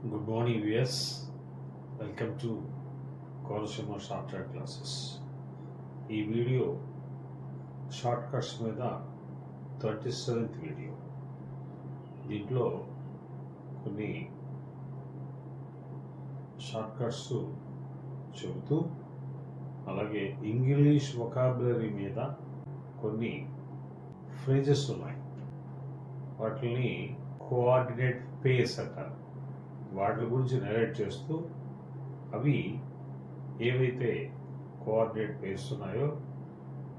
Good morning, viewers. Welcome to Consumer Software Classes. ఈ video short cuts మీద 37th video. దీంట్లో కొన్ని short cuts చెబుతూ అలాగే ఇంగ్లీష్ వొకాబులరీ మీద కొన్ని ఫ్రేజెస్ ఉన్నాయి. వాటిని కోఆర్డినేట్ పేర్స్ అంటారు. వాటి గురించి నరేట్ చేస్తూ అవి ఏవైతే కోఆర్డినేట్ పేర్స్ ఉన్నాయో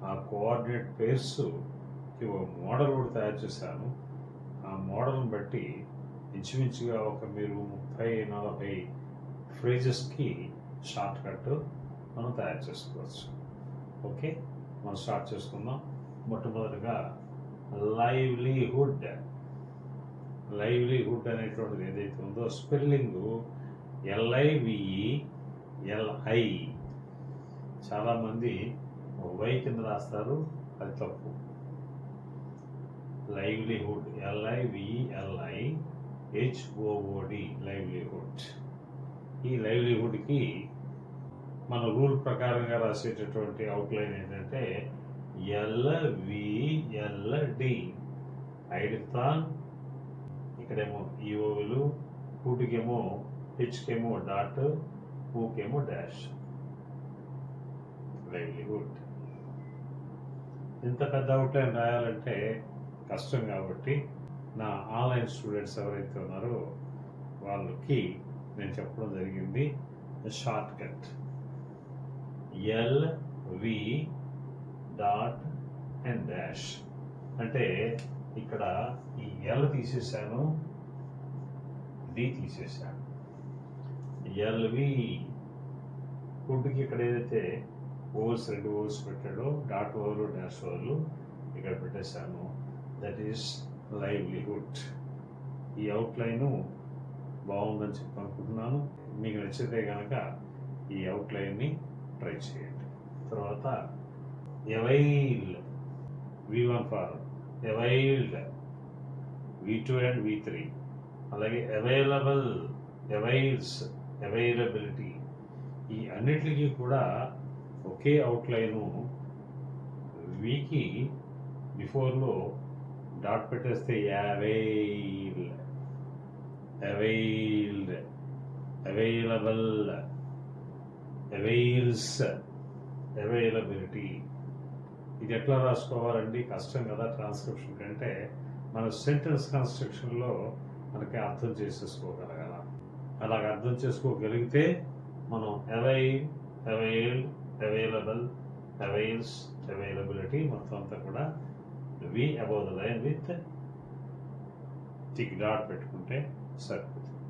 ఆ కోఆర్డినేట్ పేర్స్ ఒక మోడల్ కూడా తయారు చేశాను. ఆ మోడల్ని బట్టి ఇంచుమించుగా మీరు 30-40 ఫ్రేజెస్కి షార్ట్ కట్ మనం తయారు చేసుకోవచ్చు. ఓకే, మనం స్టార్ట్ చేసుకుందాం. మొట్టమొదటిగా లైవ్లీహుడ్ అనేటువంటిది ఏదైతే ఉందో స్పెల్లింగ్ LIVELI. చాలామంది వై కింద రాస్తారు, అది తప్పు. Livelihood LIVELIHOOD livelihood. ఈ లైవ్లీహుడ్కి మన రూల్ ప్రకారంగా రాసేటటువంటి అవుట్లైన్ ఏంటంటే LVLD. ఐడితాన్ ఇక్కడేమో ఈఓలు, హుడ్కేమో హెచ్కేమో డాట్, హూకేమో డాష్. లైవ్లీహుడ్. ఇంత పెద్ద అవుట్లైన్ రాయాలంటే కష్టం కాబట్టి నా ఆన్లైన్ స్టూడెంట్స్ ఎవరైతే ఉన్నారో వాళ్ళకి నేను చెప్పడం జరిగింది short cut LV dot and dash. అంటే ఇక్కడ ఈ ఎల్ తీసేసాను, డి తీసేసాను. ఎల్వి హుడ్కి ఇక్కడ ఏదైతే ఓవర్స్ 2 ఓవర్స్ పెట్టాడో డాట్ ఓవర్లు డాష్ ఓవర్లు ఇక్కడ పెట్టేశాను. That is livelihood. ఈ అవుట్లైను బాగుందని చెప్పి అనుకుంటున్నాను. మీకు నచ్చితే కనుక ఈ అవుట్లైన్ని ట్రై చేయండి. తర్వాత avail, V1 far availed, V2 and V3. అలాగే అవైలబుల్, అవైల్స్, అవైలబిలిటీ. ఈ అన్నిటికీ కూడా ఒకే అవుట్లైను. వీకి బిఫోర్లో డాట్ పెట్టేస్తే avail, availed, available, avails, availability. ఇది ఎట్లా రాసుకోవాలండి? కష్టం కదా ట్రాన్స్క్రిప్షన్ కంటే. మన సెంటెన్స్ కన్స్ట్రక్షన్లో మనకి అర్థం చేసేసుకోగలగాల. అలాగ అర్థం చేసుకోగలిగితే మనం avail, availed, available, avails, availability మొత్తం అంతా కూడా V above the line with tick dot పెట్టుకుంటే సరిపోతుంది.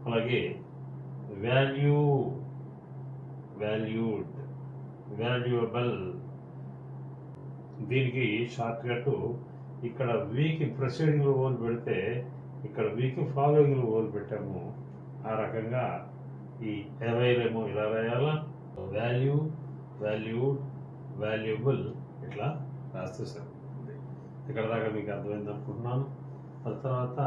అలాగే వాల్యూ, వాల్యూడ్, వాల్యుయబుల్. దీనికి షార్ట్ కట్ ఇక్కడ వీకి ప్రెసిడింగ్ ఓవర్ పెడితే ఇక్కడ వీకి ఫాలోయింగ్ ఓవర్ పెట్టాము. ఆ రకంగా ఈ అవైల్ ఏమో ఇలా రాయాలా, వాల్యూ, వాల్యూడ్, వాల్యుబుల్ ఇట్లా రాస్తే సరిపోతుంది. ఇక్కడ దాకా మీకు అర్థమైంది అనుకుంటున్నాను. ఆ తర్వాత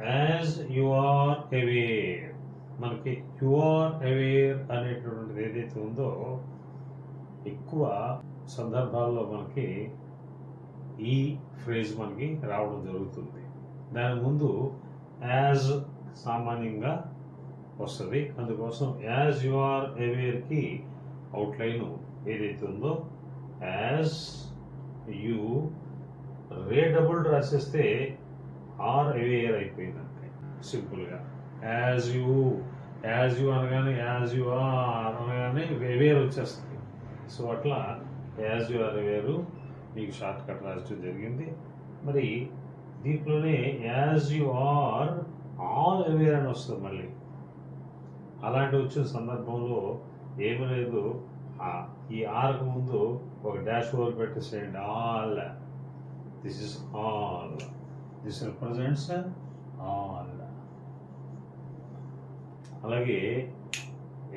యాజ్ యు ఆర్ అవేర్. మనకి యు ఆర్ అవేర్ అనేటటువంటిది ఏదైతే ఉందో ఎక్కువ సందర్భాల్లో మనకి ఈ ఫ్రేజ్ మనకి రావడం జరుగుతుంది. దాని ముందు యాజ్ సామాన్యంగా వస్తుంది. అందుకోసం యాజ్ యు ఆర్ అవేర్కి అవుట్లైన్ ఏదైతే ఉందో యాజ్ యు రేడబుల్ రాసేస్తే ఆర్ అవేర్ అయిపోయిందంటే సింపుల్గా. యాజ్ యూ అనగానే యాజ్ యు ఆర్ అనగానే అవేర్ వచ్చేస్తుంది. సో అట్లా యాజ్ యు ఆర్ అవేర్ మీకు షార్ట్ కట్ రాయడం జరిగింది. మరి దీంట్లోనే as you are all aware అని వస్తుంది. మళ్ళీ అలాంటి వచ్చిన సందర్భంలో ఏమీ లేదు, ఈ ఆర్కు ముందు ఒక డాష్ ఓవర్ పెట్టేసేయండి. All, this is all, this represents all. అలాగే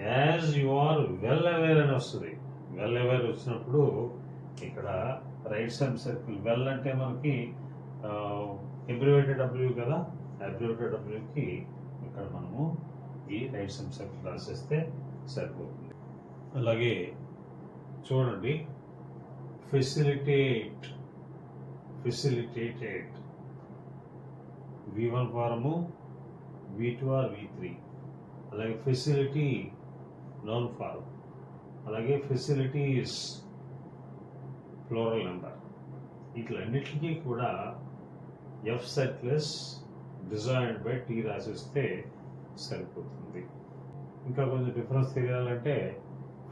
as you are well aware అని వస్తుంది. వెల్ అవేర్ వచ్చినప్పుడు ఇక్కడ రైట్ సైడ్ సర్కిల్. వెల్ అంటే మనకి అబ్రివేటెడ్ W కదా, అబ్రివేటెడ్ డబ్ల్యూకి ఇక్కడ మనము ఈ రైట్ సమ్ సర్కిల్ రాసేస్తే సరిపోతుంది. అలాగే చూడండి, facilitated V1 form, V2 are V3, అలాగే ఫెసిలిటీ నౌన్ ఫారం, అలాగే ఫెసిలిటీస్ ప్లూరల్ నెంబర్. వీటిలన్నిటికీ కూడా ఎఫ్ సెట్లెస్ డిజైన్డ్ బై టీ రాసిస్తే సరిపోతుంది. ఇంకా కొంచెం డిఫరెన్స్ తెలియాలంటే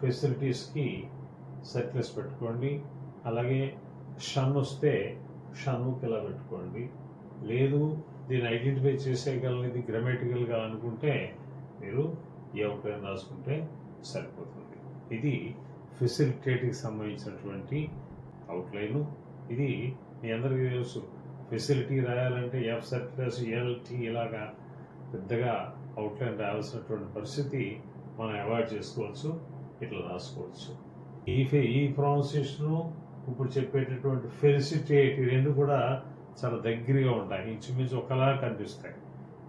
ఫెసిలిటీస్కి సెట్లెస్ పెట్టుకోండి, అలాగే షన్ వస్తే షన్నుకి ఇలా పెట్టుకోండి. లేదు దీన్ని ఐడెంటిఫై చేసేయగలని ఇది గ్రామటికల్గా అనుకుంటే మీరు ఈ అవుట్లైన్ రాసుకుంటే సరిపోతుంది. ఇది ఫెసిలిటేట్కి సంబంధించినటువంటి అవుట్లైను. ఇది మీ అందరికీ తెలుసు, ఫెసిలిటీ రాయాలంటే ఎఫ్ సెట్లెస్ ఎల్టీ ఇలాగా పెద్దగా అవుట్లైన్ రాయాల్సినటువంటి పరిస్థితి మనం అవాయిడ్ చేసుకోవచ్చు, ఇట్లా రాసుకోవచ్చు. ఈ ప్రొనౌన్సియేషను ఇప్పుడు చెప్పేటటువంటి ఫెలిసిటేట్ ఈ రెండు కూడా చాలా దగ్గరగా ఉంటాయి, ఇంచుమించు ఒకలా కనిపిస్తాయి.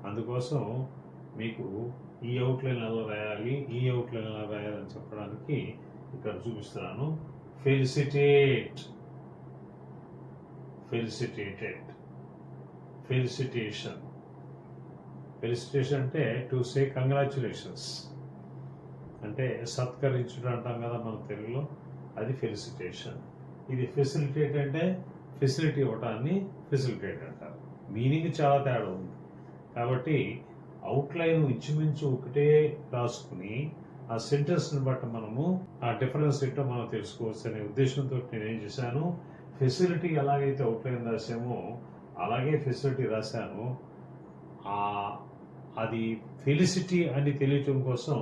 అందుకోసం మీకు ఈ అవుట్లైన్ ఎలా రాయాలి, ఈ అవుట్లైన్ ఎలా రాయాలని చెప్పడానికి ఇక్కడ చూపిస్తున్నాను. ఫెలిసిటేషన్ అంటే టు సే కంగ్రాచులేషన్స్, అంటే సత్కరించుడు అంటాం కదా మన తెలుగులో, అది ఫెలిసిటేషన్. ఇది ఫెసిలిటేట్ అంటే ఫెసిలిటీ ఇవ్వటాన్ని ఫెసిలిటేట్ అంటారు. మీనింగ్ చాలా తేడా ఉంది. కాబట్టి అవుట్లైన్ ఇంచుమించు ఒకటే రాసుకుని ఆ సెంటెన్స్ని బట్టి మనము ఆ డిఫరెన్స్ ఏంటో మనం తెలుసుకోవచ్చు అనే ఉద్దేశంతో నేనేం చేశాను, ఫెసిలిటీ ఎలాగైతే అవుట్లైన్ రాసామో అలాగే ఫెసిలిటీ రాశాను. అది ఫెలిసిటీ అని తెలియటం కోసం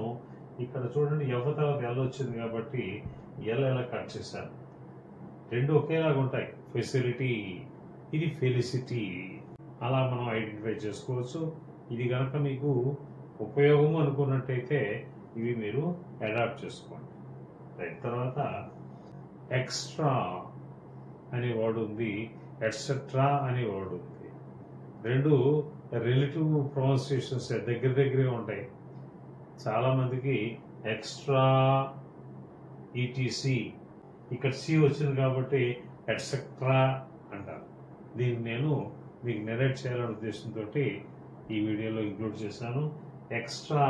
ఇక్కడ చూడండి, ఎవరి తర్వాత ఎల్ వచ్చింది కాబట్టి ఎల్ ఎలా కట్ చేశాను. రెండు ఒకేలాగా ఉంటాయి, ఫెసిలిటీ ఇది ఫెలిసిటీ, అలా మనం ఐడెంటిఫై చేసుకోవచ్చు. ఇది కనుక మీకు ఉపయోగం అనుకున్నట్టయితే ఇవి మీరు అడాప్ట్ చేసుకోండి. తర్వాత ఎక్స్ట్రా అనే వర్డ్ ఉంది, ఎట్సెట్రా అనే వర్డ్ ఉంది. రెండు రిలేటివ్ ప్రొనౌన్సియేషన్స్ దగ్గరగా ఉంటాయి. చాలా మందికి ఎక్స్ట్రా ఈటీసీ, ఇక్కడ సి వచ్చింది కాబట్టి ఎట్సెట్రా అంటారు. దీన్ని నేను మీకు నెరేట్ చేయాలనే ఉద్దేశంతో ఈ వీడియోలో ఇంక్లూడ్ చేశాను. ఎక్స్ట్రా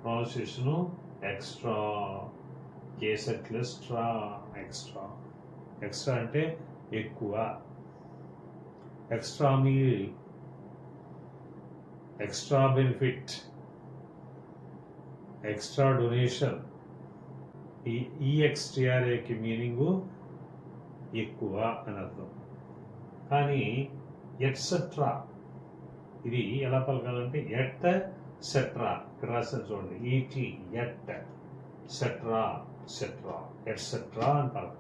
ప్రొనౌన్సియేషను ఎక్స్ట్రా, కేసెట్లెస్ట్రా, ఎక్స్ట్రా అంటే ఎక్కువ. Extra meal, extra benefit, extra donation. ఈ ఈఎక్స్టీఆర్ఏకి మీనింగు ఎక్కువ అని అర్థం. కానీ ఎట్సెట్రా ఇది ఎలా పలకాలంటే ఎట్ సెట్రా, ఇక్కడ రాసిన చూడండి, ఈటీ ఎట్ సెట్రా, ఎట్సెట్రా అని పలక.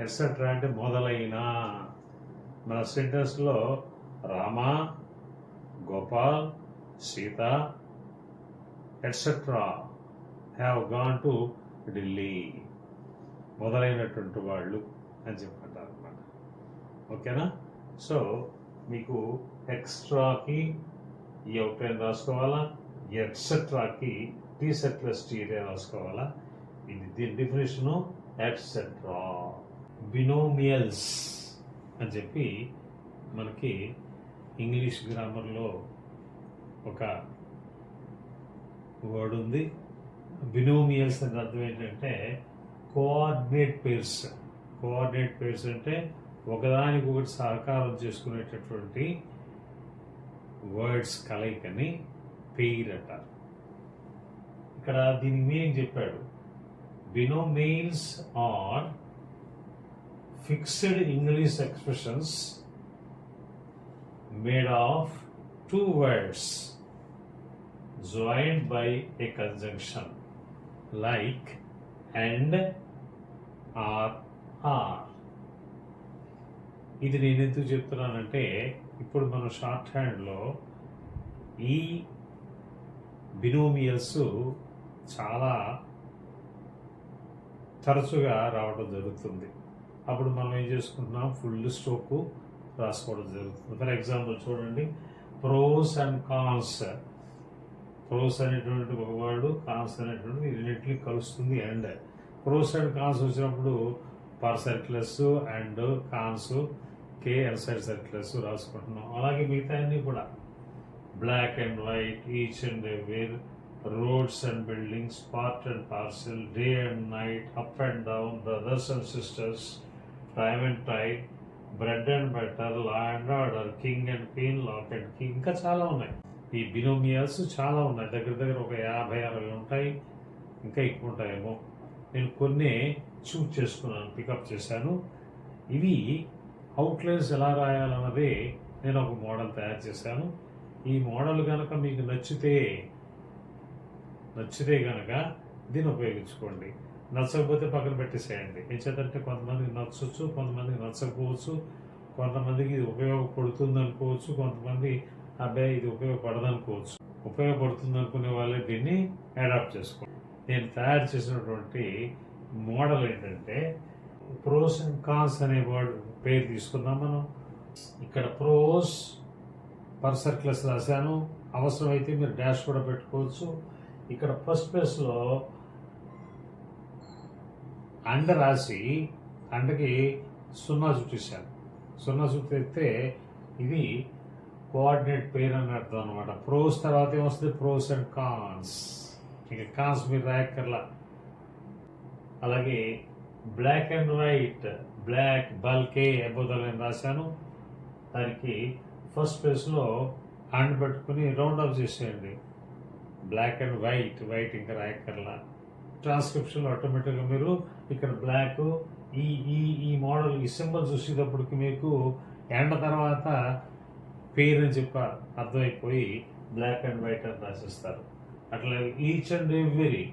ఎట్సెట్రా అంటే మొదలైన. మన సెంటెన్స్లో Rama, Gopal, Sita etcetera have gone to Delhi, మొదలైనటువంటి వాళ్ళు అని చెప్పంటారు అన్నమాట. ఓకేనా? సో మీకు ఎక్స్ట్రాకి ఈ అవుట్లైన్ రాసుకోవాలా, ఎట్సెట్రాకి టీ సెట్లెస్ టీరియా రాసుకోవాలా. ఇది దీని డెఫినేషను ఎట్సెట్రా. బినోమియల్స్ అని చెప్పి మనకి ఇంగ్లీష్ గ్రామర్లో ఒక వర్డ్ ఉంది. బినోమియల్స్ అని అర్థం ఏంటంటే కోఆర్డినేట్ పేర్స్ అంటే ఒకదానికొకటి సహకారం చేసుకునేటటువంటి వర్డ్స్ కలయికని పెయిర్ అంటారు. ఇక్కడ దీనికి మీనింగ్ చెప్పాడు. Binomials are fixed English expressions made of two words joined by a conjunction like and or are. ఇది నేను ఎందుకు చెప్తున్నానంటే ఇప్పుడు మన షార్ట్ హ్యాండ్లో ఈ బినోమియల్స్ చాలా తరచుగా రావడం జరుగుతుంది. అప్పుడు మనం ఏం చేసుకుంటున్నాం, ఫుల్ స్టోకు రాసుకోవడం జరుగుతుంది. ఫర్ ఎగ్జాంపుల్ చూడండి, ప్రోస్ అండ్ కాన్స్. ప్రోస్ అనేటువంటి ఒక వర్డ్, కాన్స్ అనేటువంటి రెండింటిని కలుస్తుంది. అండ్ ప్రోస్ అండ్ కాన్స్ వచ్చినప్పుడు పర్ సర్క్యులస్ అండ్ కాన్స్ కే ఎన్సైడ్ సర్క్యులస్ రాసుకుంటున్నాం. అలాగే మిగతా అన్ని కూడా black and white, each and everywhere, roads and buildings, part and parcel, day and night, up and down, brothers and sisters, time and tide, bread and butter, law and order, king and queen, lock and key, ఇంకా చాలా ఉన్నాయి. ఈ బినోమియల్స్ చాలా ఉన్నాయి, దగ్గర దగ్గర ఒక 50-60 ఉంటాయి, ఇంకా ఎక్కువ ఉంటాయేమో. నేను కొన్ని చూస్ చేసుకున్నాను, పికప్ చేశాను. ఇవి అవుట్లైన్స్ ఎలా రాయాలన్నది నేను ఒక మోడల్ తయారు చేశాను. ఈ మోడల్ కనుక మీకు నచ్చితే కనుక దీన్ని ఉపయోగించుకోండి. నచ్చకపోతే పక్కన పెట్టేసేయండి. ఏం చేద్దంటే కొంతమందికి నచ్చవచ్చు, కొంతమందికి నచ్చకపోవచ్చు, కొంతమందికి ఇది ఉపయోగపడుతుంది అనుకోవచ్చు, కొంతమంది అబ్బాయి ఇది ఉపయోగపడదు అనుకోవచ్చు. ఉపయోగపడుతుంది అనుకునే వాళ్ళే దీన్ని అడాప్ట్ చేసుకోండి. నేను తయారు చేసినటువంటి మోడల్ ఏంటంటే ప్రోస్ అండ్ కాన్స్ అనే వర్డ్ పేరు తీసుకుందాం మనం. ఇక్కడ ప్రోస్ పర్ సర్క్యులస్ రాశాను. అవసరమైతే మీరు డాష్ కూడా పెట్టుకోవచ్చు. ఇక్కడ ఫస్ట్ ప్లేస్లో అండ రాసి అండకి 0 చుట్టేశాను. 0 చుట్టేస్తే ఇది కోఆర్డినేట్ పేరు అని అర్థం అనమాట. ప్రోస్ తర్వాత ఏమొస్తుంది? Pros and cons. ఇక కాన్స్ మీరు రాయక్కర్లా. అలాగే బ్లాక్ అండ్ వైట్, బ్లాక్ బల్కే అబోదలని రాశాను. దానికి ఫస్ట్ ప్లేస్లో అండ్ పెట్టుకుని రౌండ్ ఆఫ్ చేసేయండి. బ్లాక్ అండ్ వైట్, వైట్ ఇంకా రాయక్కర్లా. ట్రాన్స్క్రిప్షన్లో ఆటోమేటిక్గా మీరు ఇక్కడ బ్లాక్ ఈ ఈ ఈ మోడల్ ఈ సింబల్ చూసేటప్పటికి మీకు ఎండ తర్వాత పేరు అని చెప్పి అర్థమైపోయి బ్లాక్ అండ్ వైట్ అని రాసిస్తారు. అట్లా ఈచ్ అండ్ ఎవ్రీ,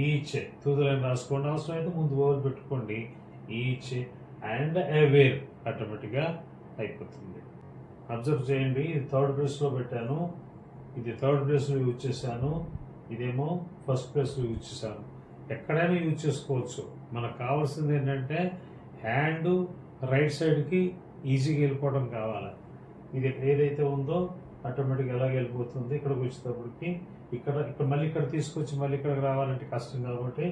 ఈచ్ తుదులని రాసుకోండి. అవసరమైతే ముందు ఓవర్ పెట్టుకోండి. ఈచ్ అండ్ ఎవేర్ ఆటోమేటిక్గా అయిపోతుంది. అబ్జర్వ్ చేయండి, ఇది థర్డ్ ప్లేస్లో పెట్టాను, ఇది థర్డ్ ప్లేస్లో యూజ్ చేశాను, ఇదేమో ఫస్ట్ ప్లేస్లో యూజ్ చేశాను. ఎక్కడైనా యూజ్ చేసుకోవచ్చు. మనకు కావాల్సింది ఏంటంటే హ్యాండ్ రైట్ సైడ్కి ఈజీగా వెళ్ళిపోవడం కావాలి. ఇది ఏదైతే ఉందో ఆటోమేటిక్గా ఎలాగ వెళ్ళిపోతుంది. ఇక్కడికి వచ్చేటప్పటికి ఇక్కడ మళ్ళీ ఇక్కడ తీసుకొచ్చి మళ్ళీ ఇక్కడికి రావాలంటే కష్టం కాబట్టి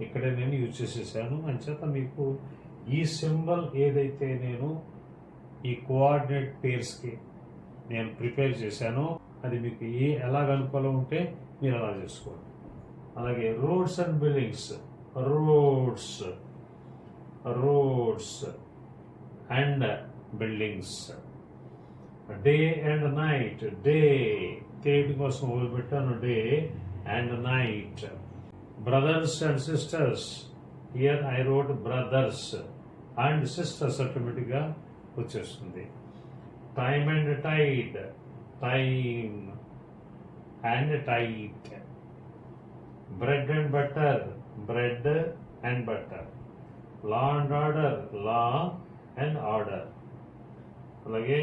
ఇక్కడే నేను యూజ్ చేసేసాను. అంచేత మీకు ఈ సింబల్ ఏదైతే నేను ఈ కోఆర్డినేట్ పేర్స్కి నేను ప్రిపేర్ చేశానో అది మీకు ఎలాగ అనుకూలం ఉంటే మీరు అలా చేసుకోండి. అలాగే roads and buildings, roads and buildings, day and night, day తేటి కోసం వదిలిపెట్టాను, day and night, brothers and sisters, here I wrote brothers and sisters ఆటోమేటిక్గా వచ్చేస్తుంది. Time and tide, time and tide, bread and butter, bread and butter, law and order, law and order. అలాగే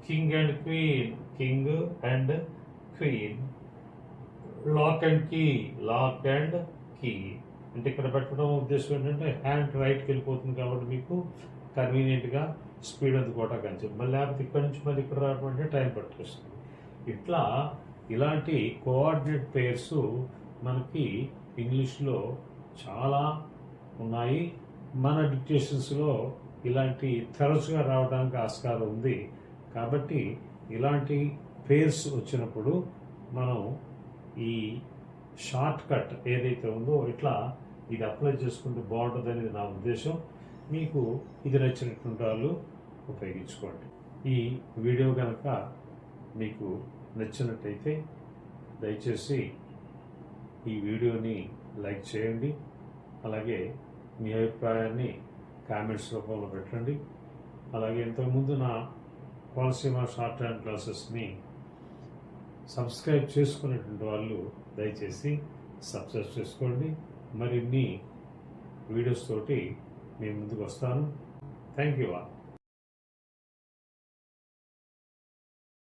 king and queen, king and queen, lock and key, lock and key. అంటే ఇక్కడ పెట్టడం ఉద్దేశం ఏంటంటే hand రైట్కి వెళ్ళిపోతుంది కాబట్టి మీకు కన్వీనియంట్గా స్పీడ్ అందుకోవటం అని చెప్పి, మళ్ళీ లేకపోతే ఇక్కడ నుంచి మళ్ళీ ఇక్కడ రావడం అంటే టైం పట్టుకొస్తుంది. ఇట్లా ఇలాంటి కోఆర్డినేట్ పేర్స్ మనకి ఇంగ్లీష్లో చాలా ఉన్నాయి. మన డిక్టేషన్స్లో ఇలాంటి తరచుగా రావడానికి ఆస్కారం ఉంది. కాబట్టి ఇలాంటి పేర్స్ వచ్చినప్పుడు మనం ఈ షార్ట్ కట్ ఏదైతే ఉందో ఇట్లా ఇది అప్లై చేసుకుంటే బాగుంటుంది అనేది నా ఉద్దేశం. మీకు ఇది నచ్చినటువంటి వాళ్ళు ఉపయోగించుకోండి. ఈ వీడియో కనుక మీకు నచ్చినట్టయితే దయచేసి ఈ వీడియోని లైక్ చేయండి. అలాగే మీ అభిప్రాయాన్ని కామెంట్స్ రూపంలో పెట్టండి. అలాగే ఇంతకుముందు నా కోనసీమ షార్ట్ హ్యాండ్ క్లాసెస్ని సబ్స్క్రైబ్ చేసుకునేటువంటి వాళ్ళు దయచేసి సబ్స్క్రైబ్ చేసుకోండి. మరిన్ని వీడియోస్ తోటి మీ ముందుకు వస్తాను. Thank you all.